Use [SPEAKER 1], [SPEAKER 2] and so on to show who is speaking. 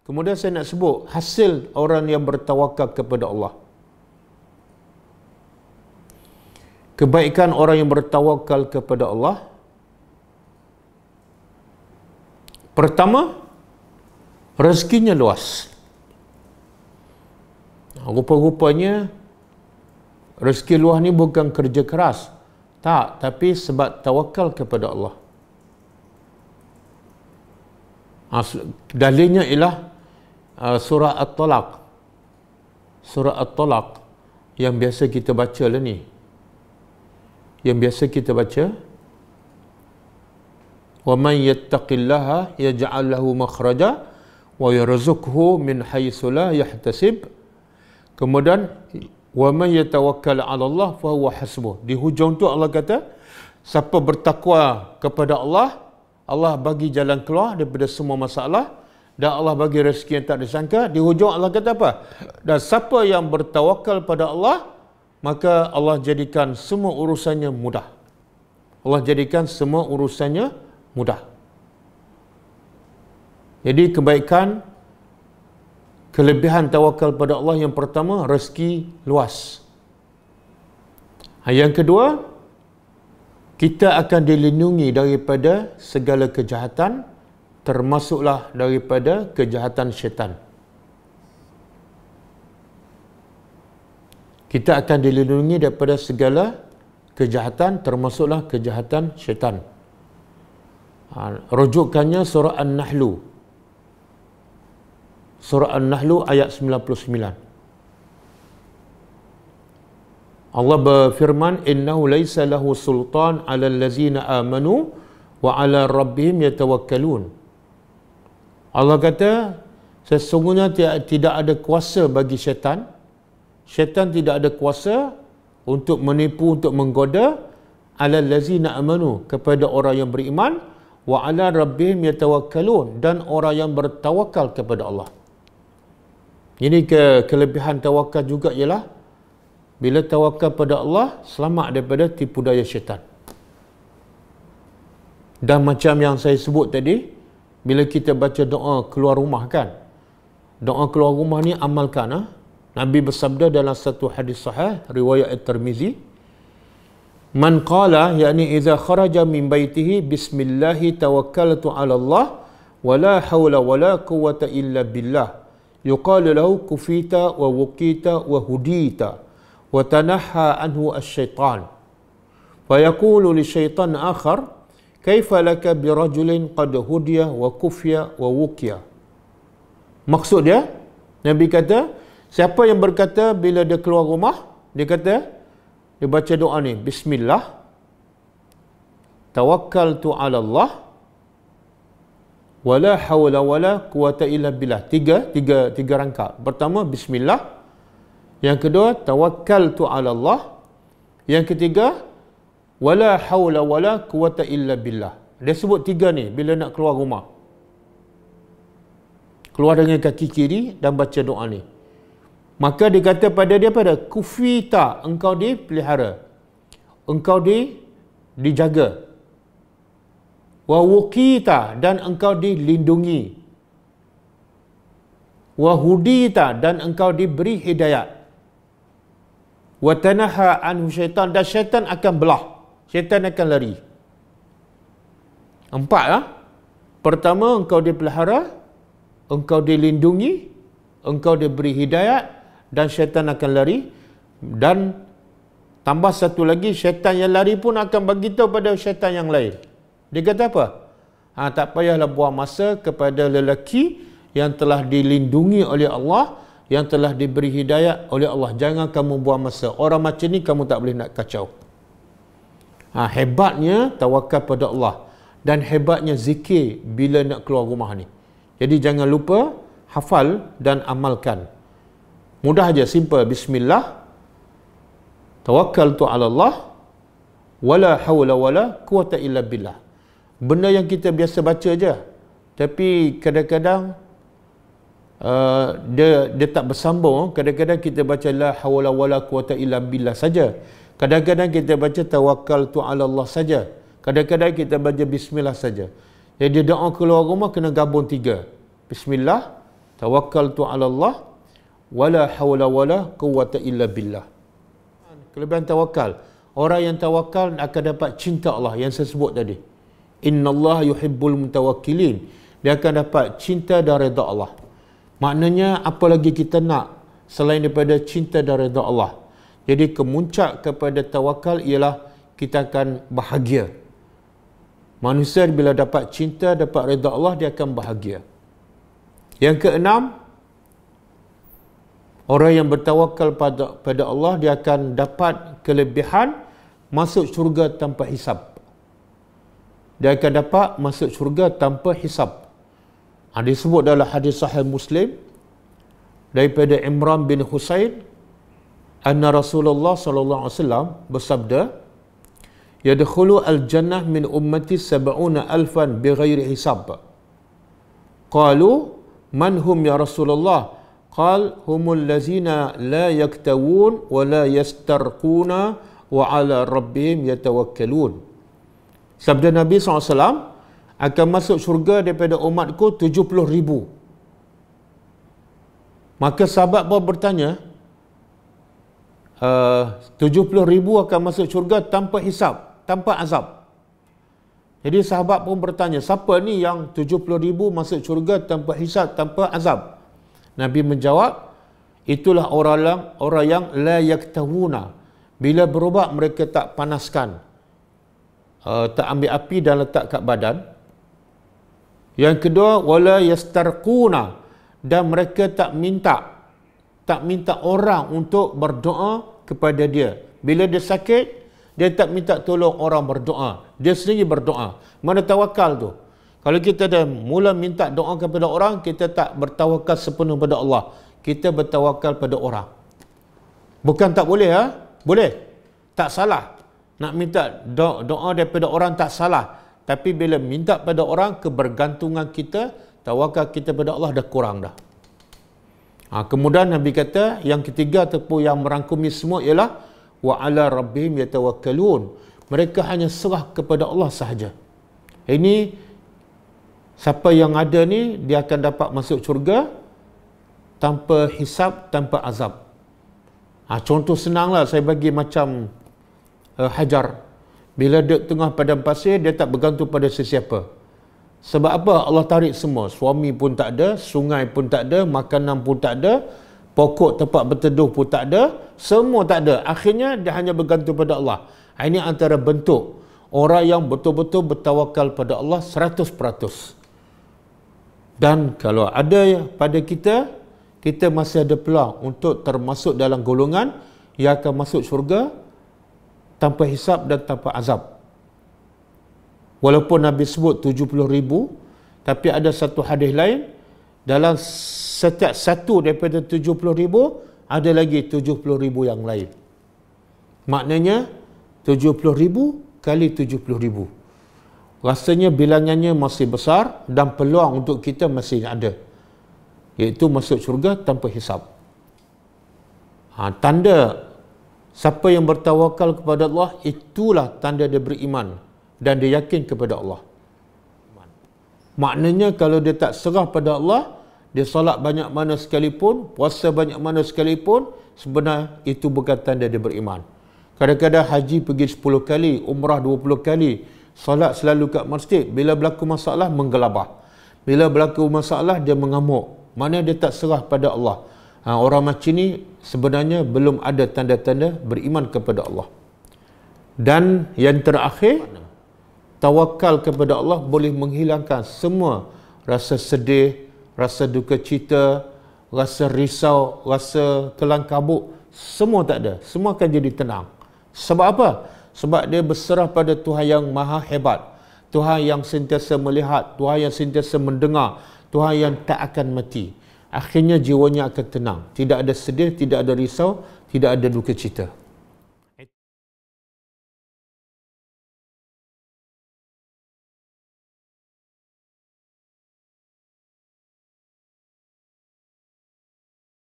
[SPEAKER 1] Kemudian saya nak sebut hasil orang yang bertawakal kepada Allah. Kebaikan orang yang bertawakal kepada Allah. Pertama, rezekinya luas. Rupa-rupanya rezeki luas ni bukan kerja keras. Tak, tapi sebab tawakal kepada Allah. Dalilnya ialah surah At-Talaq. Surah At-Talaq yang biasa kita baca lah ni. Yang biasa kita baca, wa man yattaqillaha yaj'al lahu makhraja wa yarzuqhu min haitsu la yahtasib. Kemudian wa man yatawakkal 'ala Allah fa huwa hasbuh. Di hujung tu Allah kata, siapa bertakwa kepada Allah, Allah bagi jalan keluar daripada semua masalah dan Allah bagi rezeki yang tak disangka. Di hujung Allah kata apa? Dan siapa yang bertawakal pada Allah, maka Allah jadikan semua urusannya mudah. Allah jadikan semua urusannya mudah. Jadi kebaikan, kelebihan tawakal pada Allah yang pertama, rezeki luas. Yang kedua, kita akan dilindungi daripada segala kejahatan, termasuklah daripada kejahatan syaitan. Kita akan dilindungi daripada segala kejahatan, termasuklah kejahatan syaitan. Rujukannya surah An-Nahlu. Surah An-Nahlu ayat 99. Allah berfirman, innahu laisa lahu sultan 'alal ladzina amanu wa 'ala rabbihim yatawakkalun. Allah kata, sesungguhnya tidak ada kuasa bagi syaitan. Syaitan tidak ada kuasa untuk menipu, untuk menggoda 'alal ladzina amanu, kepada orang yang beriman, wa 'ala rabbihim yatawakkalun, dan orang yang bertawakal kepada Allah. Ini kelebihan tawakal juga ialah bila tawakal pada Allah, selamat daripada tipu daya syaitan. Dan macam yang saya sebut tadi, bila kita baca doa keluar rumah kan, doa keluar rumah ni amalkan. Nabi bersabda dalam satu hadis sahih riwayat At-Tirmizi, man qala, yakni idza kharaja min baitihi bismillahi tawakkaltu 'ala Allah wa la haula wa la quwwata illa billah, yuqalu lahu kufita wa wuqita wa hudita wa tanaha anhu asy-syaitan. Fa yaqulu li syaitan akhar, kaifa laka bi rajulin qad hudiya wa kufiya wa wuqiya. Maksud dia, Nabi kata, siapa yang berkata bila dia keluar rumah, dia kata, dia baca doa ni, bismillah, tawakkaltu 'ala Allah, wala hawla wala quwata illa billah. Tiga rangkap. Pertama, bismillah. Yang kedua, tawakkaltu 'ala Allah. Yang ketiga, wala hawla wala quwata illa billah. Dia sebut tiga ni bila nak keluar rumah. Keluar dengan kaki kiri dan baca doa ni. Maka dia kata pada dia, pada kufita, engkau dipelihara, engkau dijaga, wa wuqita, dan engkau dilindungi, wa hudita, dan engkau diberi hidayat, wa tanaha anhu syaitan, dan syaitan akan belah, syaitan akan lari. Empat lah. Pertama, engkau dipelihara, engkau dilindungi, engkau diberi hidayat, dan syaitan akan lari. Dan tambah satu lagi, syaitan yang lari pun akan beritahu pada syaitan yang lain. Dia kata apa? Tak payahlah buang masa kepada lelaki yang telah dilindungi oleh Allah, yang telah diberi hidayat oleh Allah. Jangan kamu buang masa. Orang macam ni kamu tak boleh nak kacau. Hebatnya tawakal pada Allah. Dan hebatnya zikir bila nak keluar rumah ni. Jadi jangan lupa hafal dan amalkan. Mudah aja, simple. Bismillah, tawakkaltu 'ala Allah, wala haula wala quwata illa billah. Benda yang kita biasa baca aja. Tapi kadang-kadang dia tak bersambung. Kadang-kadang kita baca la haula wala quwata illa billah saja. Kadang-kadang kita baca tawakkaltu 'ala Allah saja. Kadang-kadang kita baca bismillah saja. Jadi doa keluar rumah kena gabung tiga. Bismillah, tawakkaltu 'ala Allah wala haula wala quwwata illa billah. Kelebihan tawakal, orang yang tawakal akan dapat cinta Allah yang saya sebut tadi. Innallaha yuhibbul mutawakkilin. Dia akan dapat cinta dan redha Allah. Maknanya apa lagi kita nak selain daripada cinta dan redha Allah. Jadi kemuncak kepada tawakal ialah kita akan bahagia. Manusia bila dapat cinta, dapat redha Allah, dia akan bahagia. Yang keenam, orang yang bertawakal pada Allah, dia akan dapat kelebihan masuk syurga tanpa hisab. Dia akan dapat masuk syurga tanpa hisab. Disebut dalam hadis sahih Muslim daripada Imran bin Husain, anna Rasulullah sallallahu alaihi wasallam bersabda, yadkhulu al-jannah min ummati 70,000 bighairi hisab. Qalu man hum ya Rasulullah? Qal humul lazina la yaktawun wa la yastarquna wa ala rabbihim yatawakkalun. Sabda Nabi SAW, akan masuk syurga daripada umatku 70,000. Maka sahabat pun bertanya, 70,000 akan masuk syurga tanpa hisab, tanpa azab. Jadi sahabat pun bertanya, siapa ni yang 70,000 masuk syurga tanpa hisab, tanpa azab? Nabi menjawab, itulah orang yang la yaktawuna. Bila berubat mereka tak panaskan, tak ambil api dan letak kat badan. Yang kedua, wala yastarquna, dan mereka tak minta orang untuk berdoa kepada dia. Bila dia sakit, dia tak minta tolong orang berdoa, dia sendiri berdoa. Mana tawakal tu? Kalau kita dah mula minta doa kepada orang, kita tak bertawakal sepenuh pada Allah, kita bertawakal pada orang. Bukan tak boleh, boleh, tak salah. Nak minta doa daripada orang tak salah. Tapi bila minta pada orang, kebergantungan kita, tawakal kita pada Allah dah kurang dah. Kemudian Nabi kata, yang ketiga ataupun yang merangkumi semua ialah wa ala rabbihim yatawakkalun. Mereka hanya serah kepada Allah sahaja. Ini siapa yang ada ni, dia akan dapat masuk syurga tanpa hisab, tanpa azab. Contoh senanglah, saya bagi macam Hajar. Bila dia tengah padang pasir, dia tak bergantung pada sesiapa. Sebab apa? Allah tarik semua. Suami pun tak ada, sungai pun tak ada, makanan pun tak ada, pokok tempat berteduh pun tak ada, semua tak ada. Akhirnya dia hanya bergantung pada Allah. Ini antara bentuk orang yang betul-betul bertawakal pada Allah 100%. Dan kalau ada pada kita, kita masih ada peluang untuk termasuk dalam golongan yang akan masuk syurga tanpa hisab dan tanpa azab. Walaupun Nabi sebut 70,000, tapi ada satu hadis lain, dalam setiap satu daripada 70,000, ada lagi 70,000 yang lain. Maknanya 70,000 kali 70,000. Rasanya bilangannya masih besar dan peluang untuk kita masih ada, iaitu masuk syurga tanpa hisab. Tanda siapa yang bertawakal kepada Allah, itulah tanda dia beriman dan dia yakin kepada Allah. Maknanya kalau dia tak serah pada Allah, dia solat banyak mana sekalipun, puasa banyak mana sekalipun, sebenarnya itu bukan tanda dia beriman. Kadang-kadang haji pergi 10 kali, umrah 20 kali, solat selalu kat masjid, bila berlaku masalah menggelabah. Bila berlaku masalah dia mengamuk. Mana dia tak serah pada Allah. Orang macam ni sebenarnya belum ada tanda-tanda beriman kepada Allah. Dan yang terakhir, tawakal kepada Allah boleh menghilangkan semua rasa sedih, rasa duka cita, rasa risau, rasa kelang kabut, semua tak ada. Semua akan jadi tenang. Sebab apa? Sebab dia berserah pada Tuhan yang maha hebat, Tuhan yang sentiasa melihat, Tuhan yang sentiasa mendengar, Tuhan yang tak akan mati. Akhirnya jiwanya akan tenang. Tidak ada sedih, tidak ada risau, tidak ada duka cita.